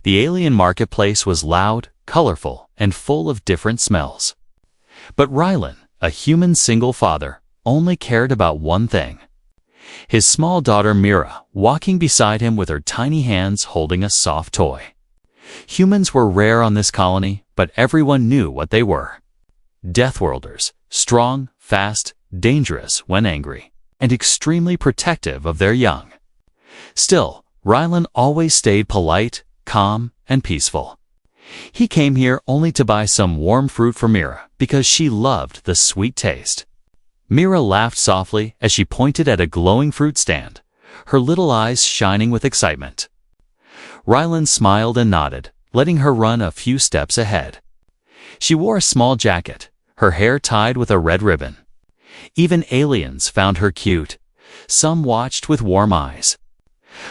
The alien marketplace was loud, colorful, and full of different smells. But Rylan, a human single father, only cared about one thing. His small daughter Mira, walking beside him with her tiny hands holding a soft toy. Humans were rare on this colony, but everyone knew what they were. Deathworlders, strong, fast, dangerous when angry, and extremely protective of their young. Still, Rylan always stayed polite, calm, and peaceful. He came here only to buy some warm fruit for Mira because she loved the sweet taste. Mira laughed softly as she pointed at a glowing fruit stand, her little eyes shining with excitement. Rylan smiled and nodded, letting her run a few steps ahead. She wore a small jacket, her hair tied with a red ribbon. Even aliens found her cute. Some watched with warm eyes.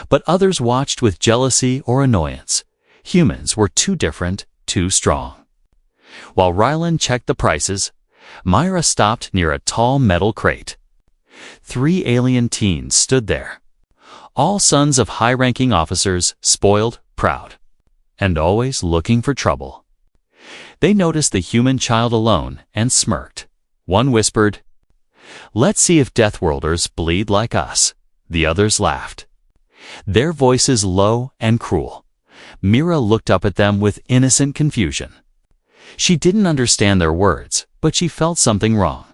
But others watched with jealousy or annoyance. Humans were too different, too strong. While Rylan checked the prices, Myra stopped near a tall metal crate. 3 alien teens stood there. All sons of high-ranking officers, spoiled, proud, and always looking for trouble. They noticed the human child alone and smirked. One whispered, "Let's see if Deathworlders bleed like us." The others laughed. Their voices low and cruel. Mira looked up at them with innocent confusion. She didn't understand their words, but she felt something wrong.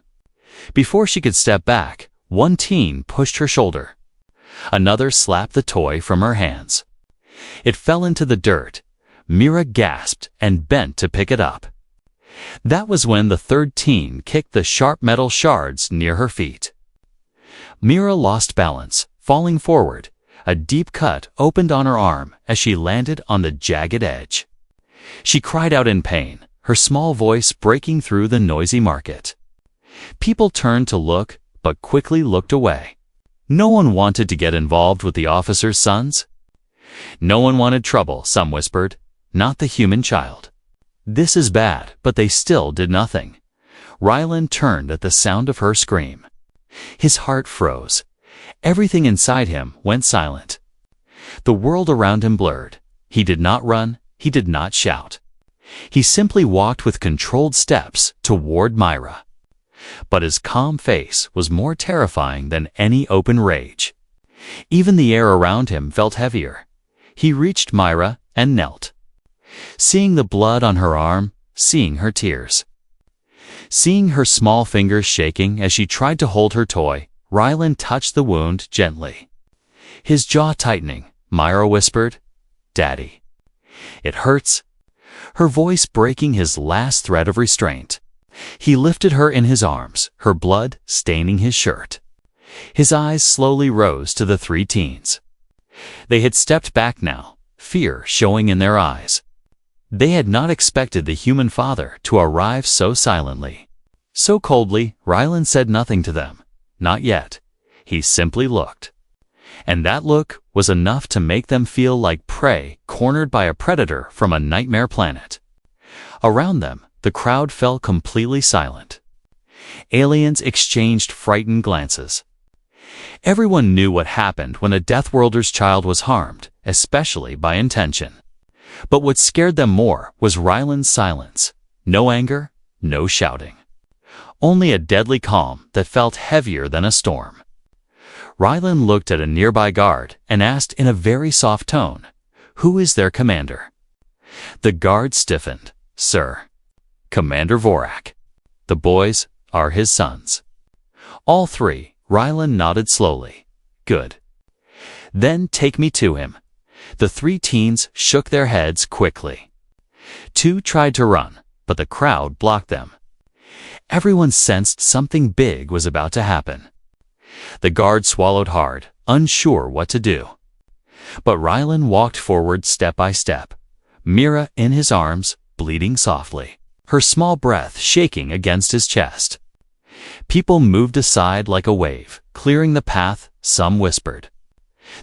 Before she could step back, one teen pushed her shoulder. Another slapped the toy from her hands. It fell into the dirt. Mira gasped and bent to pick it up. That was when the third teen kicked the sharp metal shards near her feet. Mira lost balance, falling forward. A deep cut opened on her arm as she landed on the jagged edge. She cried out in pain, her small voice breaking through the noisy market. People turned to look, but quickly looked away. No one wanted to get involved with the officers' sons. No one wanted trouble, some whispered, not the human child. This is bad, but they still did nothing. Rylan turned at the sound of her scream. His heart froze. Everything inside him went silent. The world around him blurred. He did not run, he did not shout. He simply walked with controlled steps toward Myra. But his calm face was more terrifying than any open rage. Even the air around him felt heavier. He reached Myra and knelt. Seeing the blood on her arm, seeing her tears. Seeing her small fingers shaking as she tried to hold her toy, Rylan touched the wound gently. His jaw tightening, Myra whispered, "Daddy." "It hurts." Her voice breaking his last thread of restraint. He lifted her in his arms, her blood staining his shirt. His eyes slowly rose to the 3 teens. They had stepped back now, fear showing in their eyes. They had not expected the human father to arrive so silently. So coldly, Rylan said nothing to them. Not yet. He simply looked. And that look was enough to make them feel like prey cornered by a predator from a nightmare planet. Around them, the crowd fell completely silent. Aliens exchanged frightened glances. Everyone knew what happened when a Deathworlder's child was harmed, especially by intention. But what scared them more was Rylan's silence. No anger, no shouting. Only a deadly calm that felt heavier than a storm. Rylan looked at a nearby guard and asked in a very soft tone, "Who is their commander?" The guard stiffened. "Sir, Commander Vorak. The boys are his sons." All 3, Rylan nodded slowly. "Good. Then take me to him." The 3 teens shook their heads quickly. 2 tried to run, but the crowd blocked them. Everyone sensed something big was about to happen. The guard swallowed hard, unsure what to do. But Rylan walked forward step by step, Mira in his arms, bleeding softly, her small breath shaking against his chest. People moved aside like a wave, clearing the path, some whispered,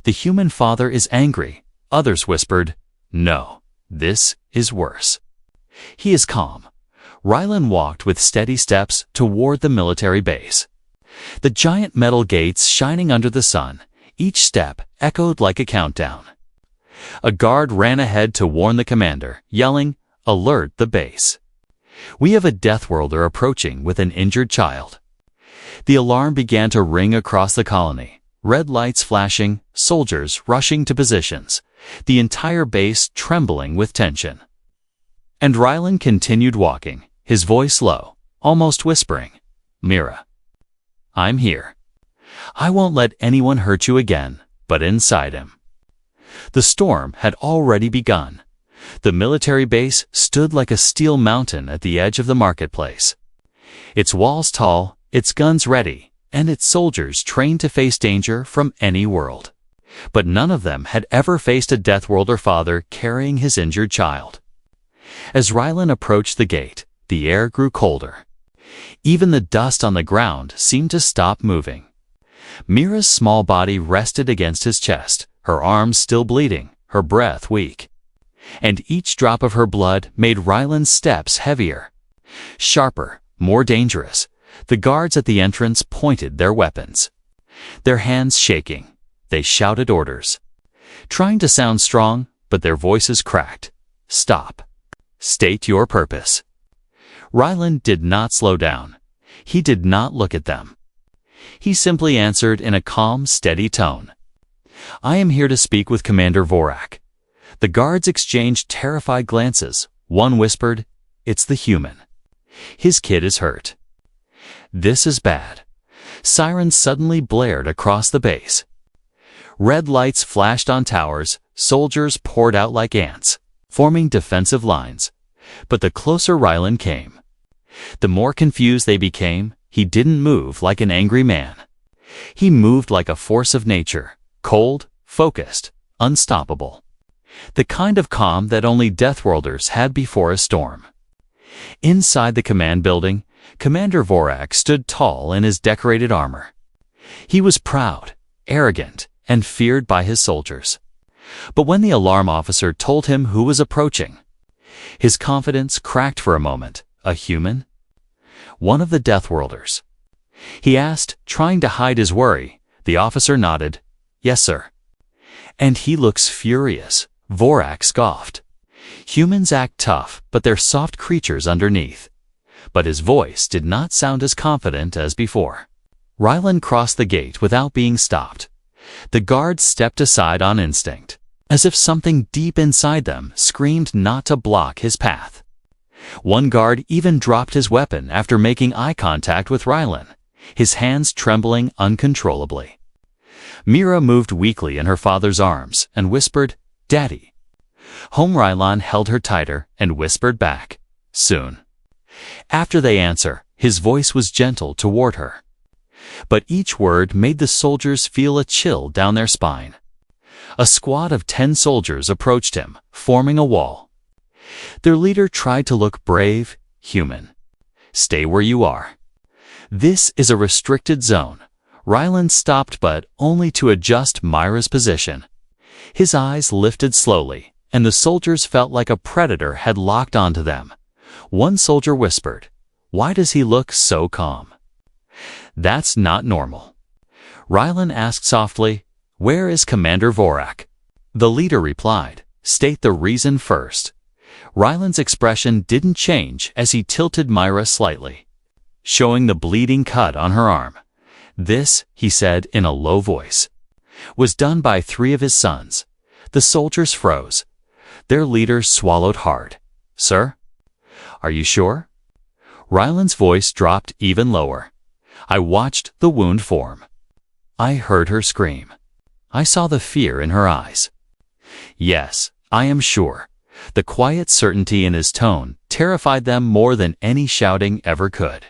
"The human father is angry." Others whispered, "No, this is worse." He is calm. Rylan walked with steady steps toward the military base. The giant metal gates shining under the sun, each step echoed like a countdown. A guard ran ahead to warn the commander, yelling, "Alert the base. We have a Deathworlder approaching with an injured child." The alarm began to ring across the colony, red lights flashing, soldiers rushing to positions, the entire base trembling with tension. And Rylan continued walking, his voice low, almost whispering, "Mira, I'm here. I won't let anyone hurt you again," but inside him. The storm had already begun. The military base stood like a steel mountain at the edge of the marketplace. Its walls tall, its guns ready, and its soldiers trained to face danger from any world. But none of them had ever faced a Deathworlder father carrying his injured child. As Rylan approached the gate, the air grew colder. Even the dust on the ground seemed to stop moving. Mira's small body rested against his chest, her arms still bleeding, her breath weak. And each drop of her blood made Rylan's steps heavier. Sharper, more dangerous, the guards at the entrance pointed their weapons. Their hands shaking, they shouted orders. Trying to sound strong, but their voices cracked. "Stop. State your purpose." Rylan did not slow down. He did not look at them. He simply answered in a calm, steady tone. "I am here to speak with Commander Vorak." The guards exchanged terrified glances. One whispered, "It's the human. His kid is hurt." This is bad. Sirens suddenly blared across the base. Red lights flashed on towers, soldiers poured out like ants, forming defensive lines. But the closer Rylan came, the more confused they became. He didn't move like an angry man. He moved like a force of nature, cold, focused, unstoppable. The kind of calm that only Deathworlders had before a storm. Inside the command building, Commander Vorak stood tall in his decorated armor. He was proud, arrogant, and feared by his soldiers. But when the alarm officer told him who was approaching, his confidence cracked for a moment. A human? One of the Deathworlders. He asked, trying to hide his worry. The officer nodded. "Yes, sir." "And he looks furious," Vorak scoffed. "Humans act tough, but they're soft creatures underneath." But his voice did not sound as confident as before. Rylan crossed the gate without being stopped. The guards stepped aside on instinct, as if something deep inside them screamed not to block his path. One guard even dropped his weapon after making eye contact with Rylan, his hands trembling uncontrollably. Mira moved weakly in her father's arms and whispered, "Daddy." Home Rylan held her tighter and whispered back, "Soon." After they answer, his voice was gentle toward her. But each word made the soldiers feel a chill down their spine. A squad of 10 soldiers approached him, forming a wall. Their leader tried to look brave, human. "Stay where you are. This is a restricted zone." Rylan stopped, but only to adjust Mira's position. His eyes lifted slowly, and the soldiers felt like a predator had locked onto them. One soldier whispered, "Why does he look so calm?" "That's not normal." Rylan asked softly, "Where is Commander Vorak?" The leader replied, "State the reason first." Rylan's expression didn't change as he tilted Mira slightly, showing the bleeding cut on her arm. "This," he said in a low voice, "was done by 3 of his sons." The soldiers froze. Their leader swallowed hard. "Sir? Are you sure?" Rylan's voice dropped even lower. "I watched the wound form. I heard her scream. I saw the fear in her eyes." "Yes, I am sure." The quiet certainty in his tone terrified them more than any shouting ever could.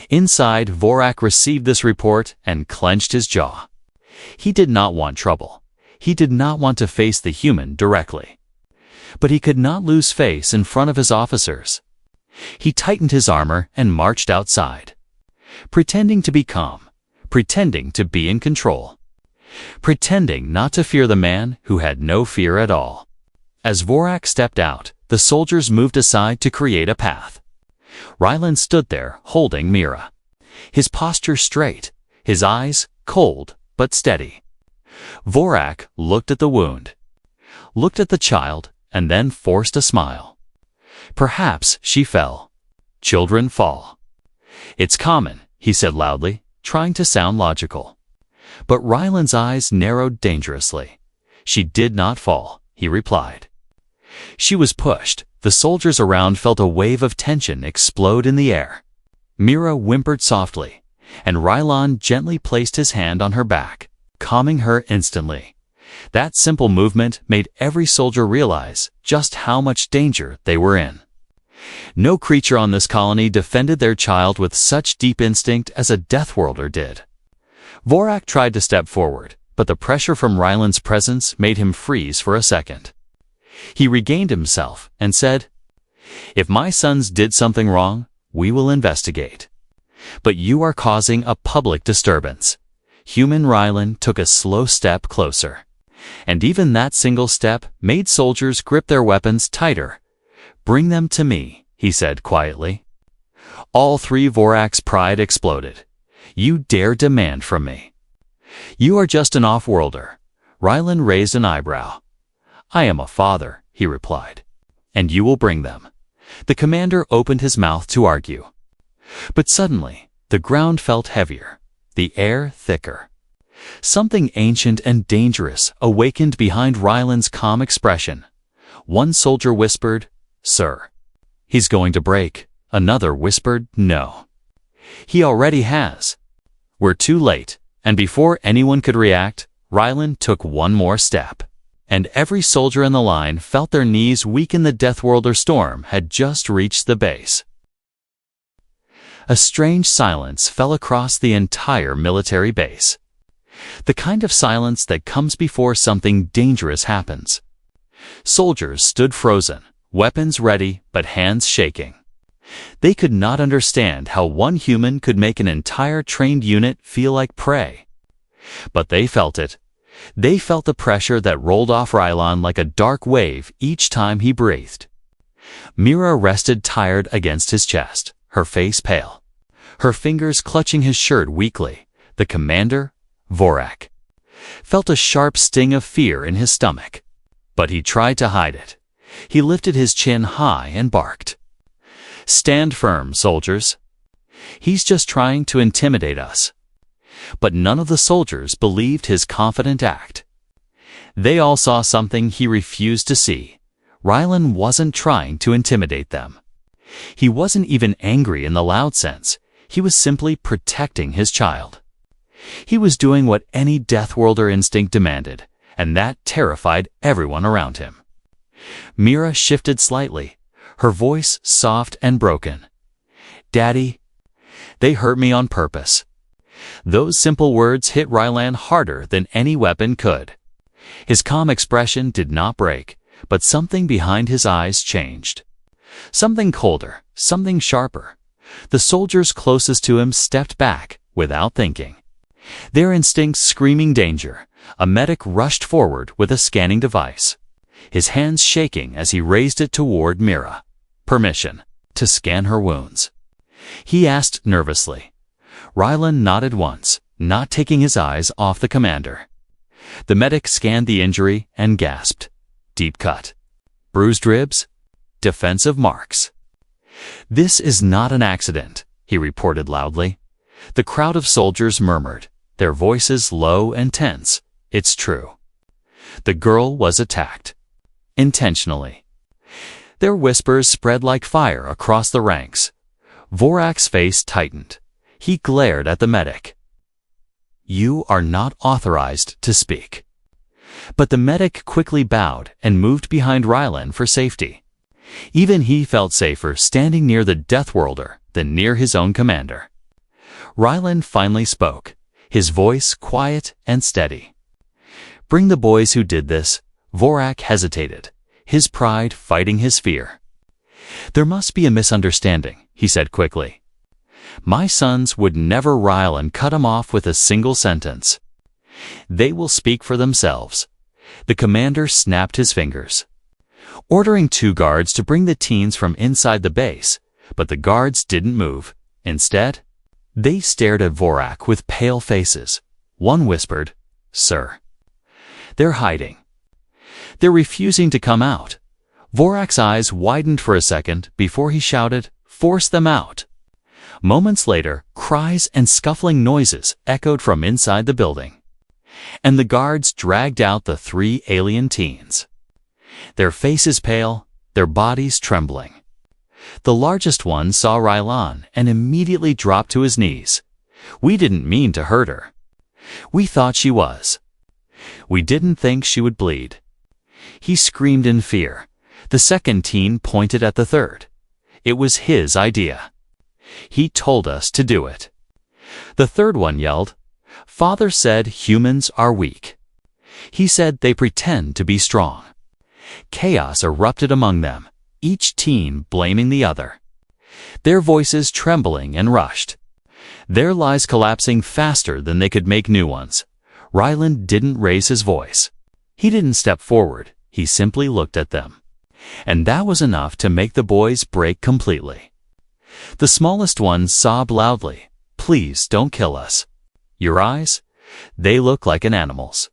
Inside, Vorak received this report and clenched his jaw. He did not want trouble. He did not want to face the human directly. But he could not lose face in front of his officers. He tightened his armor and marched outside, pretending to be calm, pretending to be in control, pretending not to fear the man who had no fear at all. As Vorak stepped out, the soldiers moved aside to create a path. Rylan stood there, holding Mira, his posture straight, his eyes cold but steady. Vorak looked at the wound. looked at the child, and then forced a smile. Perhaps she fell. Children fall. It's common, he said loudly, trying to sound logical. But Ryland's eyes narrowed dangerously. She did not fall, he replied. She was pushed. The soldiers around felt a wave of tension explode in the air. Mira whimpered softly, and Ryland gently placed his hand on her back, calming her instantly. That simple movement made every soldier realize just how much danger they were in. No creature on this colony defended their child with such deep instinct as a Deathworlder did. Vorak tried to step forward, but the pressure from Ryland's presence made him freeze for a second. He regained himself and said, "If my sons did something wrong, we will investigate. But you are causing a public disturbance." Human Ryland took a slow step closer. And even that single step made soldiers grip their weapons tighter. "Bring them to me," he said quietly. All three Vorak's pride exploded. "You dare demand from me?" "You are just an off-worlder." Ryland raised an eyebrow. "I am a father," he replied. "And you will bring them." The commander opened his mouth to argue. But suddenly, the ground felt heavier, the air thicker. Something ancient and dangerous awakened behind Ryland's calm expression. One soldier whispered, "Sir." "He's going to break." Another whispered, "No." "He already has." "We're too late." And before anyone could react, Ryland took one more step. And every soldier in the line felt their knees weaken. The Deathworlder storm had just reached the base. A strange silence fell across the entire military base. The kind of silence that comes before something dangerous happens. Soldiers stood frozen, weapons ready but hands shaking. They could not understand how one human could make an entire trained unit feel like prey. But they felt it. They felt the pressure that rolled off Ryland like a dark wave each time he breathed. Mira rested tired against his chest, her face pale, her fingers clutching his shirt weakly. The commander, Vorak, felt a sharp sting of fear in his stomach. But he tried to hide it. He lifted his chin high and barked. "Stand firm, soldiers. He's just trying to intimidate us." But none of the soldiers believed his confident act. They all saw something he refused to see. Ryland wasn't trying to intimidate them. He wasn't even angry in the loud sense. He was simply protecting his child. He was doing what any Deathworlder instinct demanded, and that terrified everyone around him. Mira shifted slightly, her voice soft and broken. "Daddy, they hurt me on purpose." Those simple words hit Ryland harder than any weapon could. His calm expression did not break, but something behind his eyes changed. Something colder, something sharper. The soldiers closest to him stepped back without thinking, their instincts screaming danger. A medic rushed forward with a scanning device, his hands shaking as he raised it toward Mira. "Permission to scan her wounds?" he asked nervously. Ryland nodded once, not taking his eyes off the commander. The medic scanned the injury and gasped. "Deep cut. Bruised ribs. Defensive marks." "This is not an accident," he reported loudly. The crowd of soldiers murmured, their voices low and tense. "It's true. The girl was attacked. Intentionally." Their whispers spread like fire across the ranks. Vorak's face tightened. He glared at the medic. "You are not authorized to speak." But the medic quickly bowed and moved behind Ryland for safety. Even he felt safer standing near the Deathworlder than near his own commander. Ryland finally spoke, his voice quiet and steady. "Bring the boys who did this." Vorak hesitated, his pride fighting his fear. "There must be a misunderstanding," he said quickly. "My sons would never rile and cut him off with a single sentence. They will speak for themselves." The commander snapped his fingers, ordering 2 guards to bring the teens from inside the base, but the guards didn't move. Instead, they stared at Vorak with pale faces. One whispered, "Sir." "They're hiding." They're refusing to come out. Vorak's eyes widened for a second before he shouted, "Force them out!" Moments later, cries and scuffling noises echoed from inside the building, and the guards dragged out the 3 alien teens. Their faces pale, their bodies trembling. The largest one saw Rylan and immediately dropped to his knees. "We didn't mean to hurt her. We thought she was. We didn't think she would bleed." He screamed in fear. The second teen pointed at the third. It was his idea. "He told us to do it." The third one yelled, "Father said humans are weak. He said they pretend to be strong." Chaos erupted among them, each teen blaming the other. Their voices trembling and rushed. Their lies collapsing faster than they could make new ones. Ryland didn't raise his voice. He didn't step forward. He simply looked at them. And that was enough to make the boys break completely. The smallest one sobbed loudly, "Please don't kill us. Your eyes? They look like an animal's."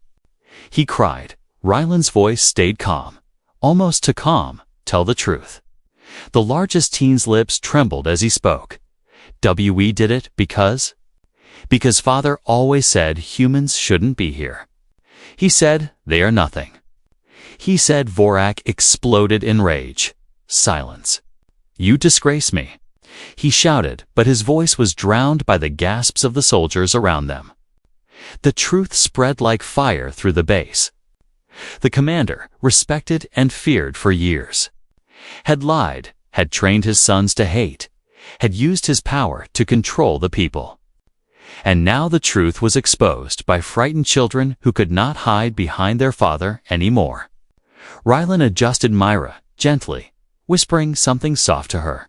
He cried. Ryland's voice stayed calm. Almost too calm, tell the truth. The largest teen's lips trembled as he spoke. "We did it because Father always said humans shouldn't be here. He said they are nothing." He said. Vorak exploded in rage. "Silence. You disgrace me," he shouted, but his voice was drowned by the gasps of the soldiers around them. The truth spread like fire through the base. The commander, respected and feared for years, had lied, had trained his sons to hate, had used his power to control the people. And now the truth was exposed by frightened children who could not hide behind their father anymore. Rylan adjusted Myra gently, whispering something soft to her.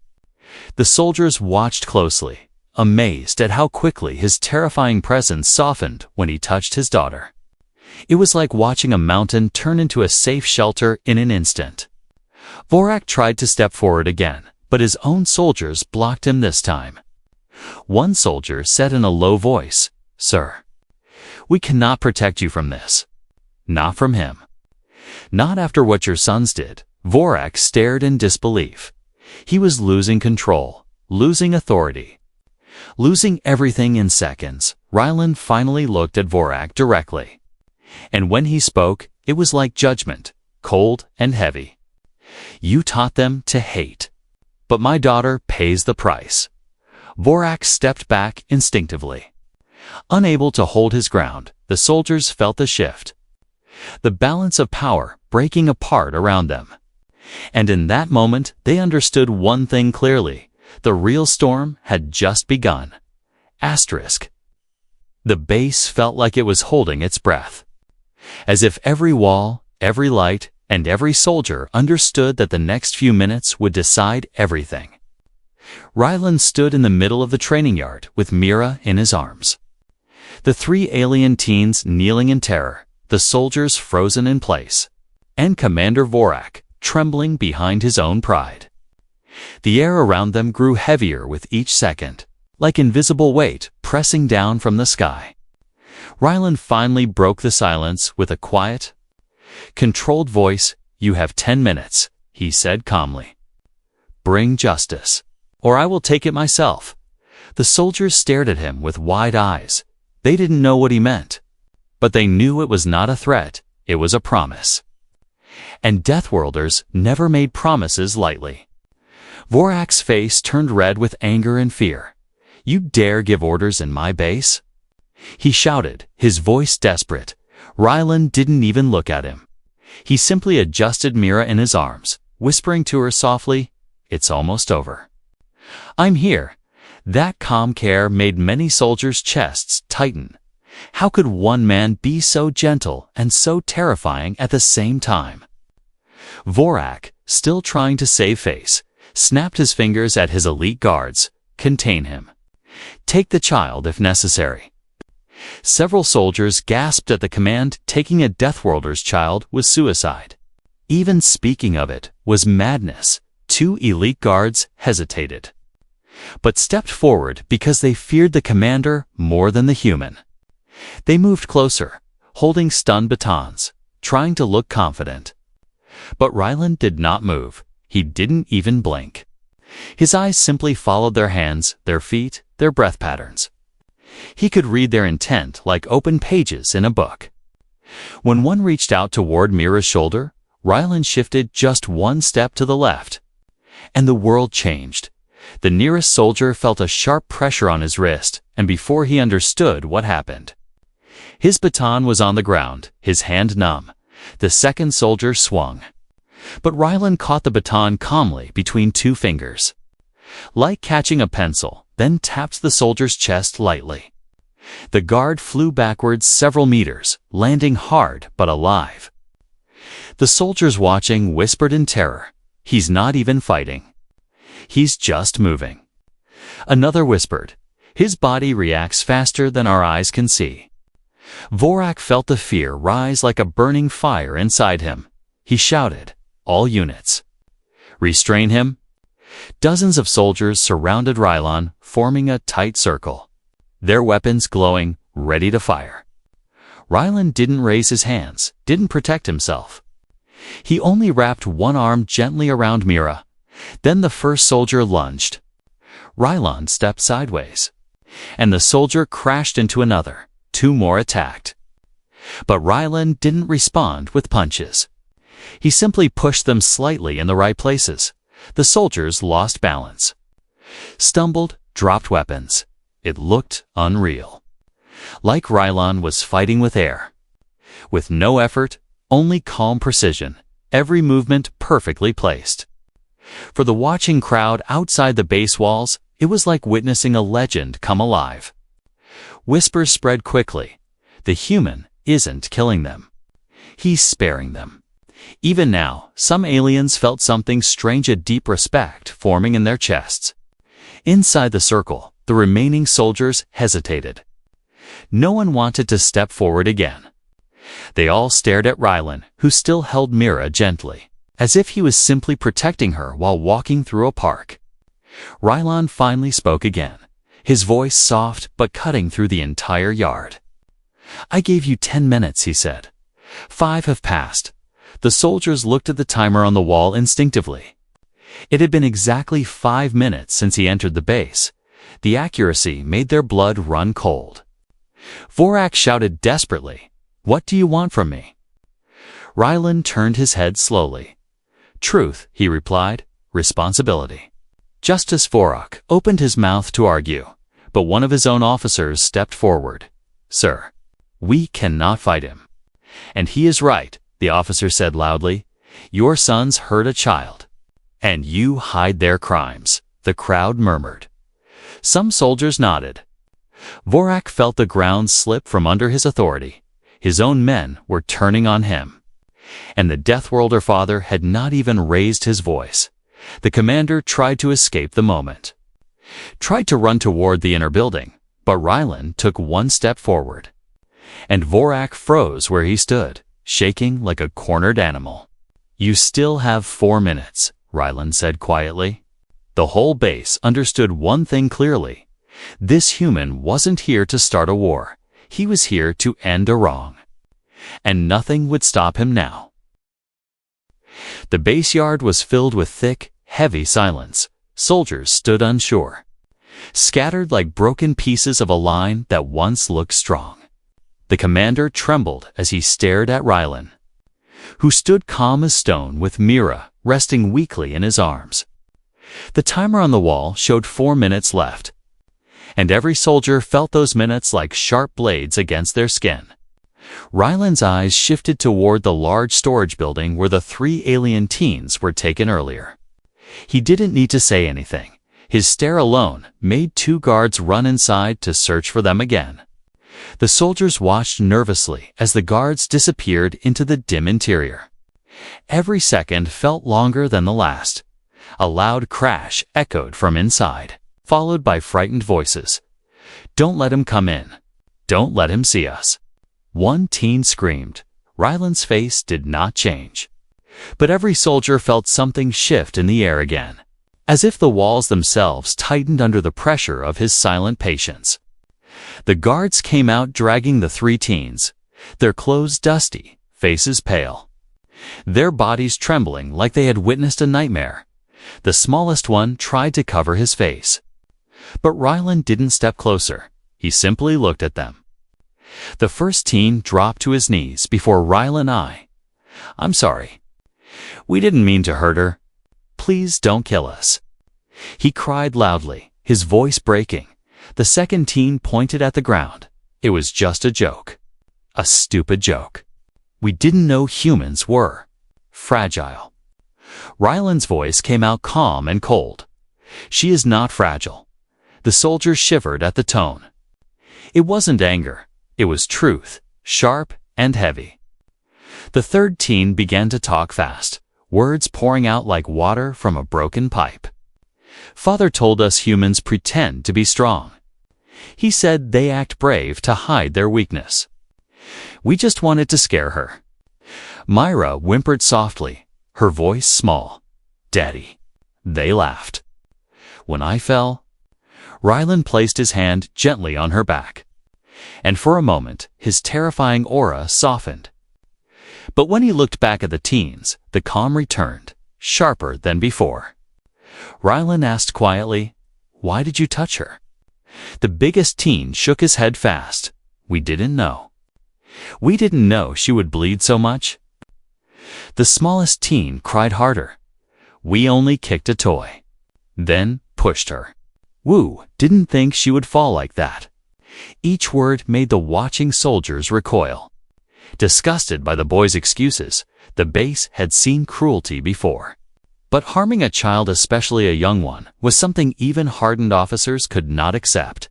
The soldiers watched closely, amazed at how quickly his terrifying presence softened when he touched his daughter. It was like watching a mountain turn into a safe shelter in an instant. Vorak tried to step forward again, but his own soldiers blocked him this time. One soldier said in a low voice, "Sir, we cannot protect you from this. Not from him. Not after what your sons did." Vorak stared in disbelief. He was losing control, losing authority, losing everything in seconds. Rylan finally looked at Vorak directly. And when he spoke, it was like judgment, cold and heavy. "You taught them to hate. But my daughter pays the price." Vorak stepped back instinctively. Unable to hold his ground, the soldiers felt the shift. The balance of power breaking apart around them. And in that moment, they understood one thing clearly. The real storm had just begun. Asterisk. The base felt like it was holding its breath. As if every wall, every light, and every soldier understood that the next few minutes would decide everything. Rylan stood in the middle of the training yard with Mira in his arms. The 3 alien teens kneeling in terror, the soldiers frozen in place, and Commander Vorak trembling behind his own pride. The air around them grew heavier with each second, like invisible weight pressing down from the sky. Rylan finally broke the silence with a quiet, controlled voice. "You have 10 minutes, he said calmly. "Bring justice, or I will take it myself." The soldiers stared at him with wide eyes. They didn't know what he meant, but they knew it was not a threat, it was a promise. And Deathworlders never made promises lightly. Vorak's face turned red with anger and fear. "You dare give orders in my base?" he shouted, his voice desperate. Rylan didn't even look at him. He simply adjusted Mira in his arms, whispering to her softly, "It's almost over. I'm here." That calm care made many soldiers' chests tighten. How could one man be so gentle and so terrifying at the same time? Vorak, still trying to save face, snapped his fingers at his elite guards. "Contain him. Take the child if necessary." Several soldiers gasped at the command. Taking a Deathworlder's child was suicide. Even speaking of it was madness. 2 elite guards hesitated, but stepped forward because they feared the commander more than the human. They moved closer, holding stun batons, trying to look confident. But Rylan did not move. He didn't even blink. His eyes simply followed their hands, their feet, their breath patterns. He could read their intent like open pages in a book. When one reached out toward Mira's shoulder, Rylan shifted just one step to the left. And the world changed. The nearest soldier felt a sharp pressure on his wrist, and before he understood what happened. His baton was on the ground, his hand numb. The second soldier swung. But Rylan caught the baton calmly between two fingers. Like catching a pencil, then tapped the soldier's chest lightly. The guard flew backwards several meters, landing hard but alive. The soldiers watching whispered in terror, "He's not even fighting. He's just moving." Another whispered, "His body reacts faster than our eyes can see." Vorak felt the fear rise like a burning fire inside him. He shouted, "All units, restrain him." Dozens of soldiers surrounded Rylan, forming a tight circle, their weapons glowing, ready to fire. Rylan didn't raise his hands, didn't protect himself. He only wrapped one arm gently around Mira. Then the first soldier lunged. Rylan stepped sideways, and the soldier crashed into another. Two more attacked. But Rylan didn't respond with punches. He simply pushed them slightly in the right places. The soldiers lost balance, stumbled, dropped weapons. It looked unreal. Like Rylan was fighting with air. With no effort, only calm precision, every movement perfectly placed. For the watching crowd outside the base walls, it was like witnessing a legend come alive. Whispers spread quickly. The human isn't killing them. He's sparing them. Even now, some aliens felt something strange, a deep respect forming in their chests. Inside the circle, the remaining soldiers hesitated. No one wanted to step forward again. They all stared at Rylan, who still held Mira gently, as if he was simply protecting her while walking through a park. Rylan finally spoke again, his voice soft but cutting through the entire yard. "I gave you 10 minutes, he said. 5 have passed." The soldiers looked at the timer on the wall instinctively. It had been exactly 5 minutes since he entered the base. The accuracy made their blood run cold. Vorak shouted desperately, "What do you want from me?" Rylan turned his head slowly. "Truth," he replied, "responsibility." Justice Vorak opened his mouth to argue, but one of his own officers stepped forward. "Sir, we cannot fight him." "And he is right," the officer said loudly. "Your sons hurt a child, and you hide their crimes." The crowd murmured. Some soldiers nodded. Vorak felt the ground slip from under his authority. His own men were turning on him. And the Deathworlder father had not even raised his voice. The commander tried to escape the moment. Tried to run toward the inner building, but Rylan took one step forward. And Vorak froze where he stood, shaking like a cornered animal. "You still have 4 minutes, Rylan said quietly. The whole base understood one thing clearly. This human wasn't here to start a war. He was here to end a wrong. And nothing would stop him now. The base yard was filled with thick, heavy silence. Soldiers stood unsure, scattered like broken pieces of a line that once looked strong. The commander trembled as he stared at Rylan, who stood calm as stone with Mira resting weakly in his arms. The timer on the wall showed 4 minutes left, and every soldier felt those minutes like sharp blades against their skin. Rylan's eyes shifted toward the large storage building where the 3 alien teens were taken earlier. He didn't need to say anything. His stare alone made 2 guards run inside to search for them again. The soldiers watched nervously as the guards disappeared into the dim interior. Every second felt longer than the last. A loud crash echoed from inside, followed by frightened voices. "Don't let him come in. Don't let him see us." One teen screamed. Rylan's face did not change. But every soldier felt something shift in the air again, as if the walls themselves tightened under the pressure of his silent patience. The guards came out dragging the 3 teens, their clothes dusty, faces pale. their bodies trembling like they had witnessed a nightmare. The smallest one tried to cover his face. But Rylan didn't step closer. He simply looked at them. The first teen dropped to his knees before Rylan. I'm sorry. We didn't mean to hurt her. Please don't kill us. He cried loudly, his voice breaking. The second teen pointed at the ground. It was just a joke. A stupid joke. We didn't know humans were fragile. Rylan's voice came out calm and cold. She is not fragile. The soldier shivered at the tone. It wasn't anger. It was truth, sharp and heavy. The third teen began to talk fast, words pouring out like water from a broken pipe. Father told us humans pretend to be strong. He said they act brave to hide their weakness. We just wanted to scare her. Myra whimpered softly, her voice small. Daddy. They laughed. When I fell, Rylan placed his hand gently on her back. And for a moment, his terrifying aura softened. But when he looked back at the teens, the calm returned, sharper than before. Rylan asked quietly, Why did you touch her? The biggest teen shook his head fast. We didn't know. We didn't know she would bleed so much. The smallest teen cried harder. We only kicked a toy. Then pushed her. Wu didn't think she would fall like that. Each word made the watching soldiers recoil. Disgusted by the boy's excuses, the base had seen cruelty before. But harming a child, especially a young one, was something even hardened officers could not accept.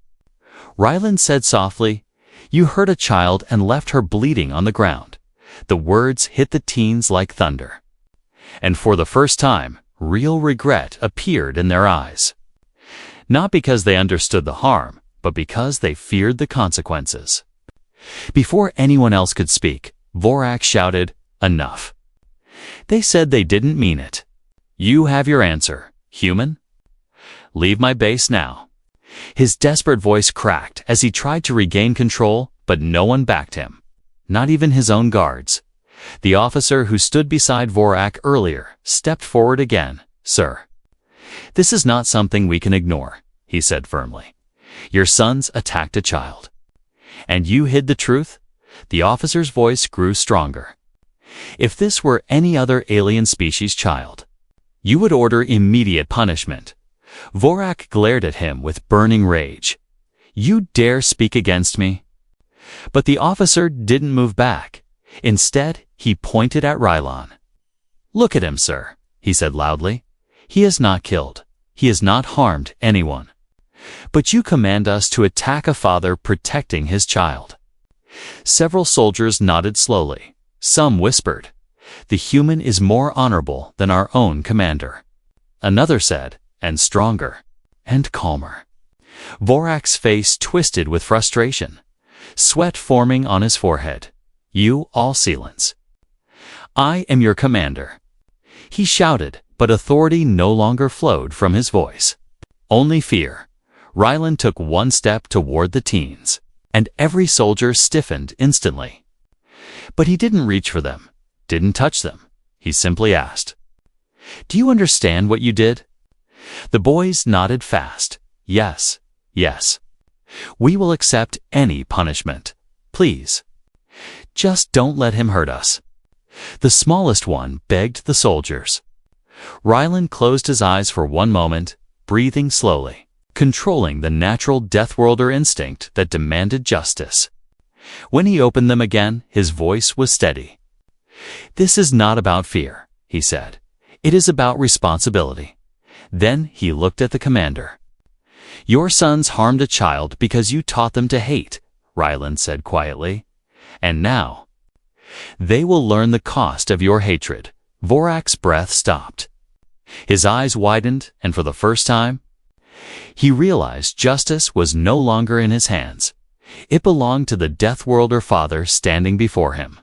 Rylan said softly, You hurt a child and left her bleeding on the ground. The words hit the teens like thunder. And for the first time, real regret appeared in their eyes. Not because they understood the harm, but because they feared the consequences. Before anyone else could speak, Vorak shouted, Enough. They said they didn't mean it. You have your answer, human. Leave my base now. His desperate voice cracked as he tried to regain control, but no one backed him. Not even his own guards. The officer who stood beside Vorak earlier stepped forward again. Sir, this is not something we can ignore, he said firmly. Your sons attacked a child. And you hid the truth? The officer's voice grew stronger. If this were any other alien species child, you would order immediate punishment. Vorak glared at him with burning rage. You dare speak against me? But the officer didn't move back. Instead, he pointed at Rylan. Look at him, sir, he said loudly. He has not killed. He has not harmed anyone. But you command us to attack a father protecting his child. Several soldiers nodded slowly. Some whispered, The human is more honorable than our own commander. Another said, and stronger, and calmer. Vorak's face twisted with frustration, sweat forming on his forehead. You all silence. I am your commander. He shouted, but authority no longer flowed from his voice. Only fear. Rylan took one step toward the teens, and every soldier stiffened instantly. But he didn't reach for them, didn't touch them. He simply asked, Do you understand what you did? The boys nodded fast. Yes, yes. We will accept any punishment. Please. Just don't let him hurt us. The smallest one begged the soldiers. Rylan closed his eyes for one moment, breathing slowly, controlling the natural Deathworlder instinct that demanded justice. When he opened them again, his voice was steady. This is not about fear, he said. It is about responsibility. Then he looked at the commander. Your sons harmed a child because you taught them to hate, Rylan said quietly. And now, they will learn the cost of your hatred. Vorak's breath stopped. His eyes widened, and for the first time, he realized justice was no longer in his hands. It belonged to the Deathworlder father standing before him.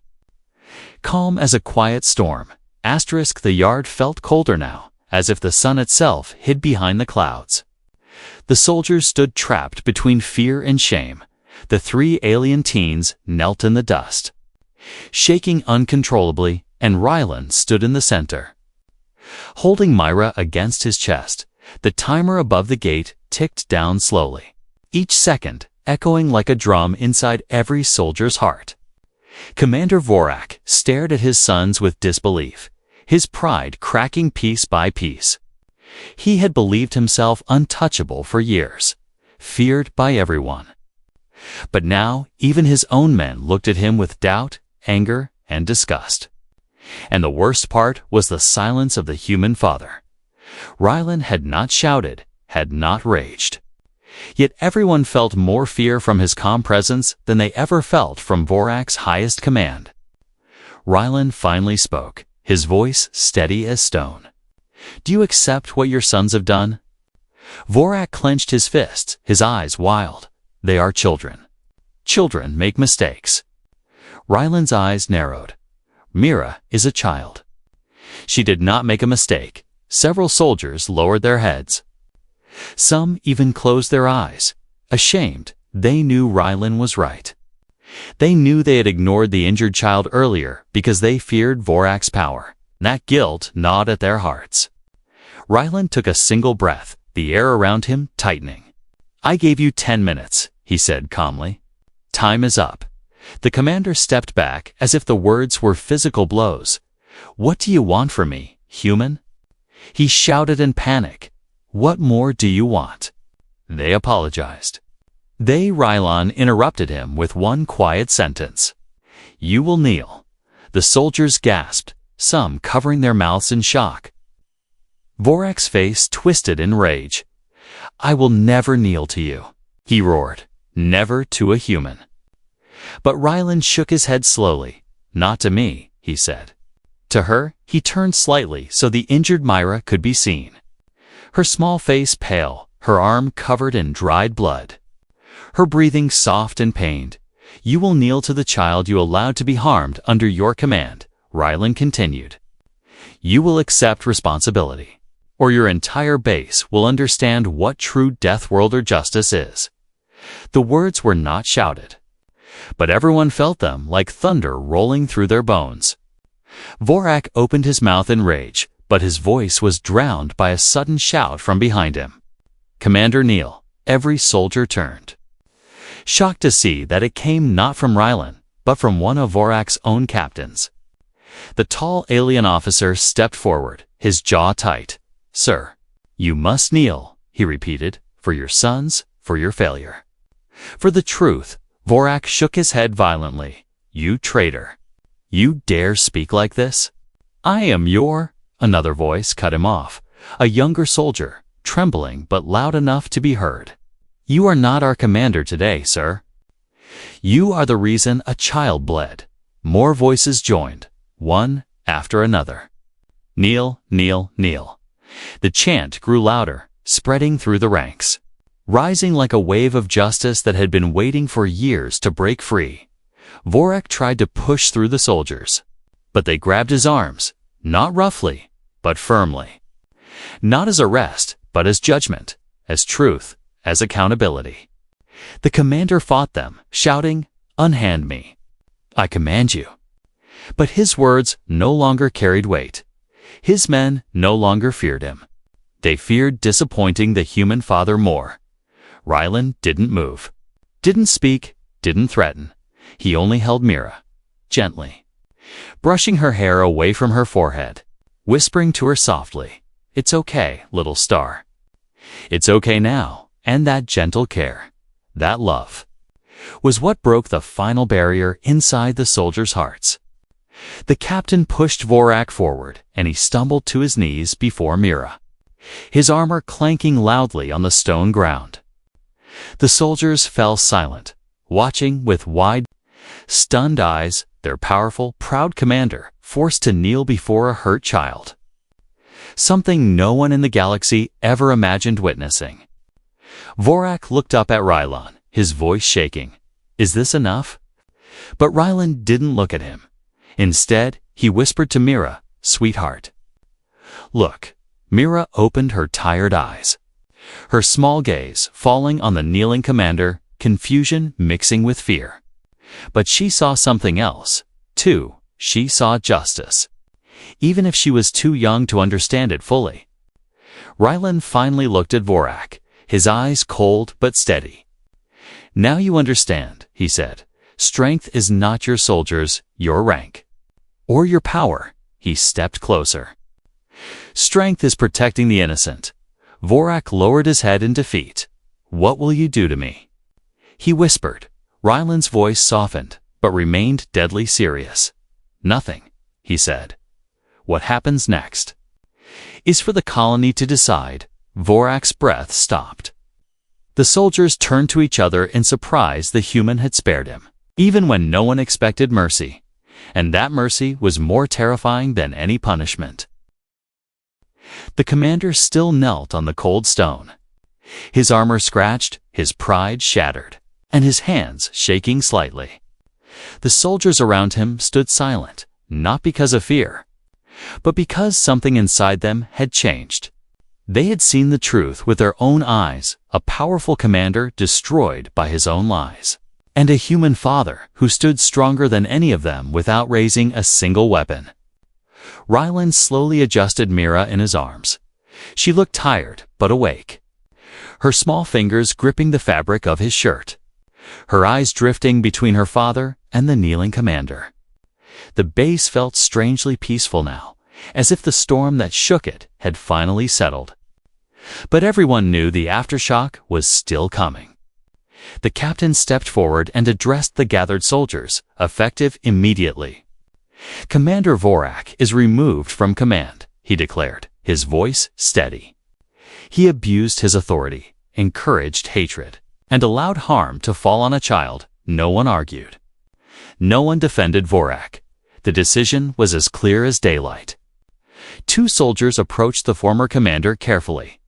Calm as a quiet storm, the yard felt colder now, as if the sun itself hid behind the clouds. The soldiers stood trapped between fear and shame. The three alien teens knelt in the dust, shaking uncontrollably and Rylan stood in the center. Holding Myra against his chest, the timer above the gate ticked down slowly, each second echoing like a drum inside every soldier's heart. Commander Vorak stared at his sons with disbelief, his pride cracking piece by piece. He had believed himself untouchable for years, feared by everyone. But now even his own men looked at him with doubt, anger, and disgust. And the worst part was the silence of the human father. Rylan had not shouted, had not raged. Yet everyone felt more fear from his calm presence than they ever felt from Vorak's highest command. Rylan finally spoke, his voice steady as stone. "Do you accept what your sons have done?" Vorak clenched his fists, his eyes wild. "They are children. Children make mistakes." Rylan's eyes narrowed. "Mira is a child." She did not make a mistake. Several soldiers lowered their heads. Some even closed their eyes. Ashamed, they knew Rylan was right. They knew they had ignored the injured child earlier because they feared Vorak's power. That guilt gnawed at their hearts. Rylan took a single breath, the air around him tightening. "I gave you 10 minutes, he said calmly. "Time is up." The commander stepped back as if the words were physical blows. "What do you want from me, human?" He shouted in panic. "What more do you want?" They apologized. Rylan interrupted him with one quiet sentence. "You will kneel." The soldiers gasped, some covering their mouths in shock. Vorak's face twisted in rage. "I will never kneel to you," he roared. "Never to a human." But Rylan shook his head slowly. "Not to me," he said. To her, he turned slightly so the injured Myra could be seen. Her small face pale, her arm covered in dried blood. Her breathing soft and pained. "You will kneel to the child you allowed to be harmed under your command," Rylan continued. "You will accept responsibility, or your entire base will understand what true Deathworlder justice is." The words were not shouted, but everyone felt them like thunder rolling through their bones. Vorak opened his mouth in rage, but his voice was drowned by a sudden shout from behind him. "Commander, kneel." Every soldier turned, shocked to see that it came not from Rylan, but from one of Vorak's own captains. The tall alien officer stepped forward, his jaw tight. "Sir, you must kneel," he repeated, "for your sons, for your failure. For the truth." Vorak shook his head violently. "You traitor. You dare speak like this? I am your—" Another voice cut him off, a younger soldier, trembling but loud enough to be heard. "You are not our commander today, sir. You are the reason a child bled." More voices joined, one after another. "Kneel, kneel, kneel." The chant grew louder, spreading through the ranks. Rising like a wave of justice that had been waiting for years to break free, Vorak tried to push through the soldiers. But they grabbed his arms, not roughly, but firmly. Not as arrest, but as judgment, as truth, as accountability. The commander fought them, shouting, "Unhand me. I command you." But his words no longer carried weight. His men no longer feared him. They feared disappointing the human father more. Rylan didn't move, didn't speak, didn't threaten. He only held Mira, gently, brushing her hair away from her forehead, whispering to her softly, "It's okay, little star. It's okay now." And that gentle care, that love, was what broke the final barrier inside the soldiers' hearts. The captain pushed Vorak forward, and he stumbled to his knees before Mira, his armor clanking loudly on the stone ground. The soldiers fell silent, watching with wide, stunned eyes their powerful, proud commander forced to kneel before a hurt child. Something no one in the galaxy ever imagined witnessing. Vorak looked up at Rylan, his voice shaking. "Is this enough?" But Rylan didn't look at him. Instead, he whispered to Mira, "Sweetheart, look." Mira opened her tired eyes, her small gaze falling on the kneeling commander, confusion mixing with fear. But she saw something else, too. She saw justice. even if she was too young to understand it fully. Rylan finally looked at Vorak, his eyes cold but steady. "Now you understand," he said. "Strength is not your soldiers, your rank. Or your power." He stepped closer. "Strength is protecting the innocent." Vorak lowered his head in defeat. "What will you do to me?" He whispered. Rylan's voice softened, but remained deadly serious. "Nothing," he said. "What happens next is for the colony to decide." Vorak's breath stopped. The soldiers turned to each other in surprise the human had spared him, even when no one expected mercy. And that mercy was more terrifying than any punishment. The commander still knelt on the cold stone, his armor scratched, his pride shattered, and his hands shaking slightly. The soldiers around him stood silent, not because of fear, but because something inside them had changed. They had seen the truth with their own eyes, a powerful commander destroyed by his own lies, and a human father who stood stronger than any of them without raising a single weapon. Rylan slowly adjusted Mira in his arms. She looked tired but awake, her small fingers gripping the fabric of his shirt, her eyes drifting between her father and the kneeling commander. The base felt strangely peaceful now, as if the storm that shook it had finally settled. But everyone knew the aftershock was still coming. The captain stepped forward and addressed the gathered soldiers, effective immediately. "Commander Vorak is removed from command," he declared, his voice steady. "He abused his authority, encouraged hatred, and allowed harm to fall on a child." No one argued. No one defended Vorak. The decision was as clear as daylight. Two soldiers approached the former commander carefully,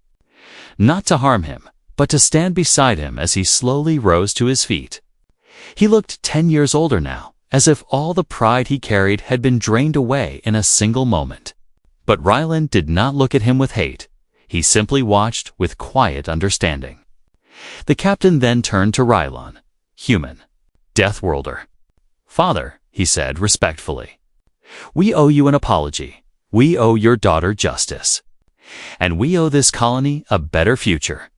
not to harm him, but to stand beside him as he slowly rose to his feet. He looked 10 years older now, as if all the pride he carried had been drained away in a single moment. But Rylan did not look at him with hate. He simply watched with quiet understanding. The captain then turned to Rylan. "Human. Deathworlder." "Father," he said respectfully, "we owe you an apology. We owe your daughter justice. And we owe this colony a better future."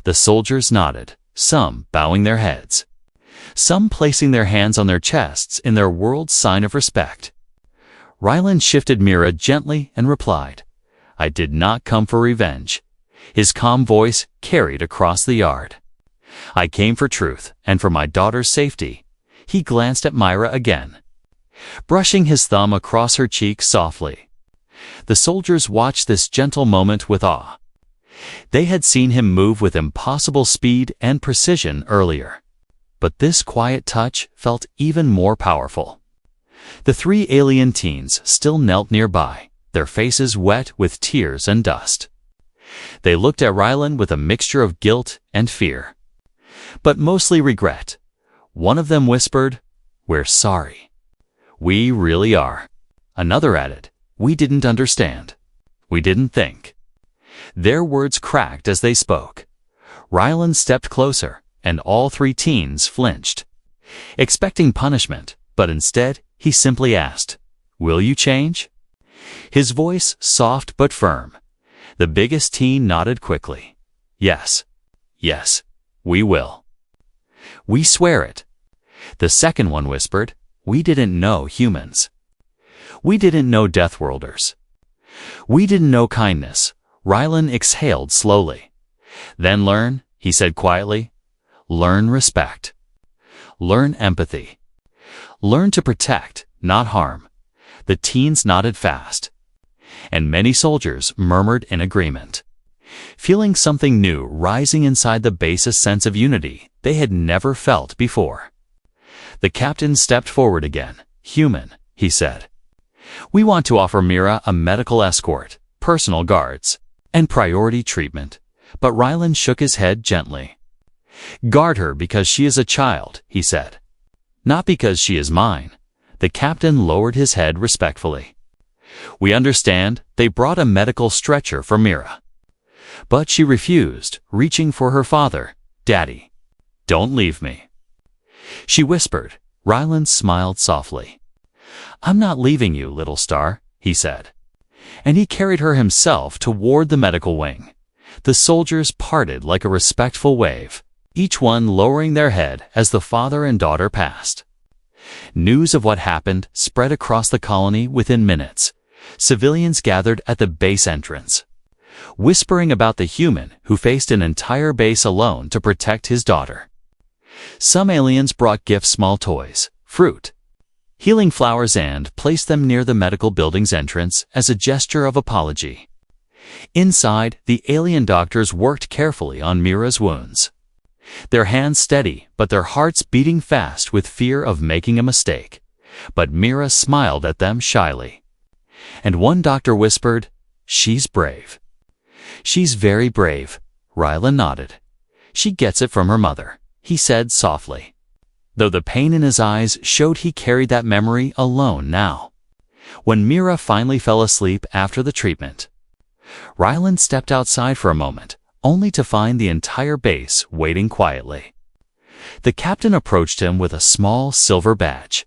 The soldiers nodded, some bowing their heads, some placing their hands on their chests in their world's sign of respect. Rylan shifted Mira gently and replied, "I did not come for revenge." His calm voice carried across the yard. "I came for truth and for my daughter's safety." He glanced at Myra again, brushing his thumb across her cheek softly. The soldiers watched this gentle moment with awe. They had seen him move with impossible speed and precision earlier, but this quiet touch felt even more powerful. The three alien teens still knelt nearby, their faces wet with tears and dust. They looked at Rylan with a mixture of guilt and fear, but mostly regret. One of them whispered, "We're sorry." "We really are." Another added, "We didn't understand. We didn't think." Their words cracked as they spoke. Rylan stepped closer, and all three teens flinched, expecting punishment, but instead he simply asked, "Will you change?" His voice soft but firm. The biggest teen nodded quickly. "Yes, yes, we will. We swear it." The second one whispered, "We didn't know humans. We didn't know Deathworlders. We didn't know kindness." Rylan exhaled slowly. "Then learn," he said quietly. "Learn respect. Learn empathy. Learn to protect, not harm." The teens nodded fast, and many soldiers murmured in agreement, feeling something new rising inside the base, a sense of unity they had never felt before. The captain stepped forward again. "Human," he said, "we want to offer Mira a medical escort, personal guards, and priority treatment." But Rylan shook his head gently. "Guard her because she is a child," he said, "not because she is mine." The captain lowered his head respectfully. "We understand they brought a medical stretcher for Mira, but she refused, reaching for her father. Daddy, don't leave me," she whispered. Rylan smiled softly. "I'm not leaving you, little star," he said. And he carried her himself toward the medical wing. The soldiers parted like a respectful wave, each one lowering their head as the father and daughter passed. News of what happened spread across the colony within minutes. Civilians gathered at the base entrance, whispering about the human who faced an entire base alone to protect his daughter. Some aliens brought gifts, small toys, fruit, healing flowers, and placed them near the medical building's entrance as a gesture of apology. Inside, the alien doctors worked carefully on Mira's wounds, their hands steady but their hearts beating fast with fear of making a mistake. But Mira smiled at them shyly. And one doctor whispered, "She's brave." "She's very brave," Rylan nodded. "She gets it from her mother," he said softly, though the pain in his eyes showed he carried that memory alone now. When Mira finally fell asleep after the treatment, Rylan stepped outside for a moment, only to find the entire base waiting quietly. The captain approached him with a small silver badge.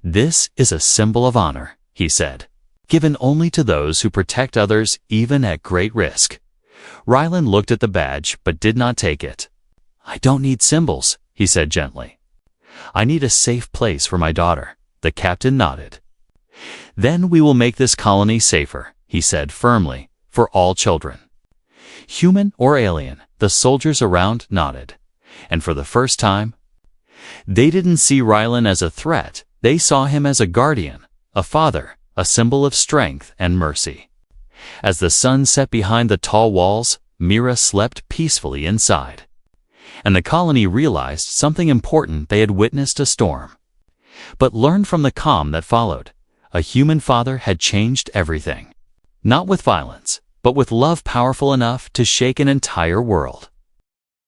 "This is a symbol of honor," he said, "given only to those who protect others even at great risk." Rylan looked at the badge but did not take it. "I don't need symbols," he said gently. "I need a safe place for my daughter." The captain nodded. "Then we will make this colony safer," he said firmly, "for all children." Human or alien, the soldiers around nodded. And for the first time, they didn't see Rylan as a threat. They saw him as a guardian, a father, a symbol of strength and mercy. As the sun set behind the tall walls, Mira slept peacefully inside. And the colony realized something important. They had witnessed a storm, but learned from the calm that followed. A human father had changed everything. Not with violence, but with love powerful enough to shake an entire world.